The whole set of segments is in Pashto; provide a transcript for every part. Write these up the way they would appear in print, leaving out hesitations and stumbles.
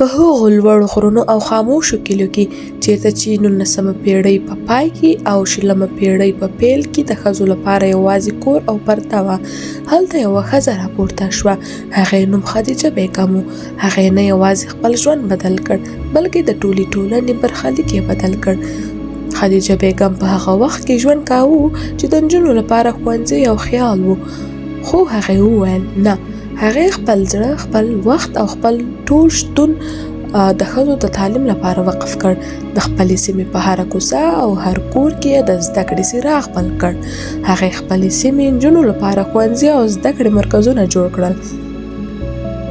په هغو لوړو غرونو او خاموشو کلیو کې چیرته چې 19مه پیړۍ په پای کې او 20مه پیړۍ په پیل کې د ښځو لپاره یوازې کور او پرده وه، هلته یوه ښځه راپورته شوه. هغې نوم خدیجه بیګم و. هغې نه یوازې خپل ژوند بدل کړ بلکې د ټولې ټولنې برخلیک یې بدل کړ. خدیجه بیګم په هغه وخت کې ژوند کاوه چې د نجونو لپاره ښوونځی یو خیال و، خو هغې وویل نه، هغې خپل زړه، خپل وخت او خپل ټول شتون د ښځو د تعلیم لپاره وقف کړ. د خپلې سیمې په هره کوڅه او هر کور کې د زده کړې څراغ بل کړ. هغې خپلې سیمې نجونو لپاره ښوونځي او زده کړې مرکزونه جوړ کړل.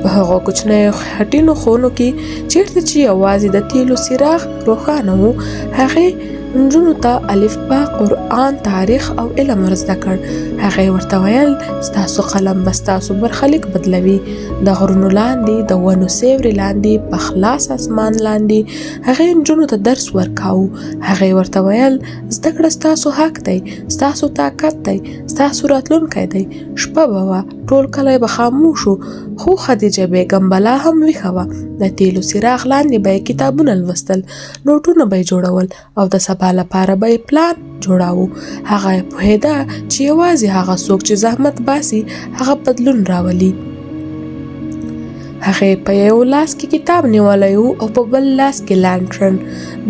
په هغو کوچنیو خټینو خونو کې چیرته چې یوازې د تیلو څراغ روښانه و، هغې نجونو ته الفبا، قرآن، تاریخ او علم ورزده کړ. هغې ورته ویل ستاسو قلم به ستاسو برخلیک بدلوي. د غرونو لاندې، د ونو سیوري لاندې، په خلاص اسمان لاندې هغې نجونو ته درس ورکاوه. هغې ورته ویل زده کړه ستاسو حق دی، ستاسو طاقت دی، ستاسو راتلونکی دی. شپه به وه، ټول کلی به خاموش و، خو خدیجه بیګم به لا هم ویښه وه. د تیلو څراغ لاندې به یې کتابونه لوستل، نوټونه به یې جوړول او د سبا لپاره به یې پلان جوړاوه. هغه پوهېده چې یوازې هغه څوک چې زحمت باسي هغه بدلون راولي. هغې په یو لاس کې کتاب نیولی و او په بل لاس کې لانټرن.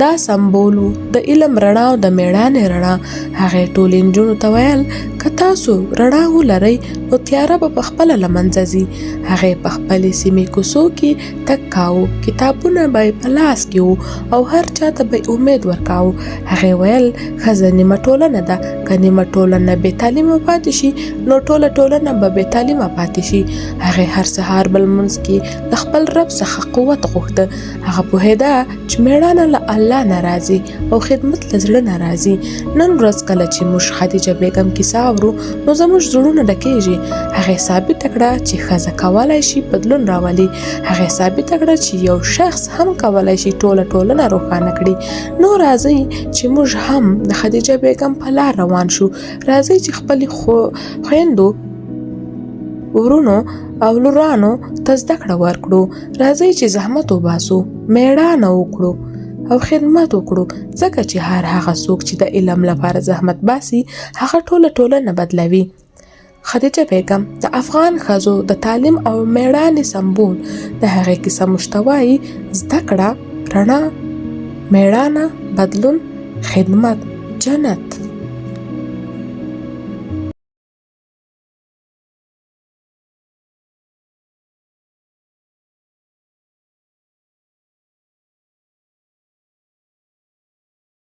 دا سمبول و د علم رڼا او د میړانې رڼا. هغې ټولې نجونو ته ویل که تاسو رڼا ولرئ نو تیاره به پخپله له منځه ځي. هغې په خپلې سیمې کوڅو کې تګ کاوه، کتابونه به یې په لاس کې وو او هر چا ته به یې امید ورکاوه. هغې ویل ښځه نیمه ټولنه ده، که نیمه ټولنه بې تعلیمه پاتې شي نو ټوله ټولنه به بې تعلیمه پاتې شي. هغې هر سهار په لمونځ کې د خپل رب څخه قوت غوښته. هغه پوهېده چې میړانه له الله نه راځي او خدمت له زړه نه راځي. نن ورځ کله چې موږ خدیجه بیګم کیسه اورو نو زموږ زړونه ډکېږي. هغې ثابته کړه چې ښځه کولی شي بدلون راولي. هغې ثابته کړه چې یو شخص هم کولی شي ټوله ټولنه روښانه کړي. نو راځئ چې موږ هم د خدیجه بیګم په لار روان شو. راځئ چې خپلې خویندو، ورونو او لورانو ته زده کړه ورکړو. راځئ چې زحمت وباسو، میړانه وکړو او خدمت وکړو، ځکه چې هر هغه څوک چې د علم لپاره زحمت باسي هغه ټوله ټولنه بدلوي. خدیجه بیګم د افغان ښځو د تعلیم او میړانې سمبول. د هغې کیسه موږ ته وایي زده کړه، رڼا، میړانه، بدلون، خدمت، جنت.